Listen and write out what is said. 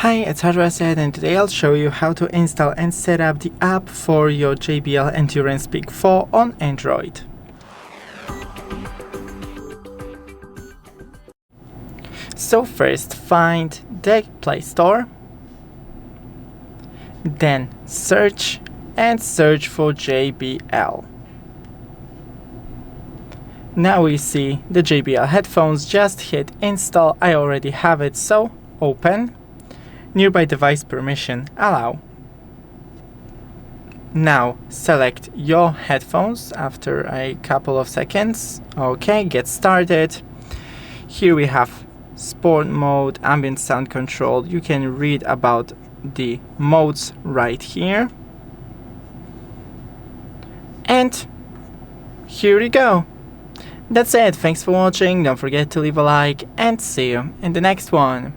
Hi, it's Hardware and today I'll show you how to install and set up the app for your JBL Endurance Peak 4 on Android. So first find the Play Store, then search for JBL. Now we see the JBL headphones. Just hit install. I already have it, so open. Nearby device permission, allow. Now select your headphones after a couple of seconds. Okay, get started. Here we have sport mode, ambient sound control. You can read about the modes right here. And here we go. That's it. Thanks for watching. Don't forget to leave a like and see you in the next one.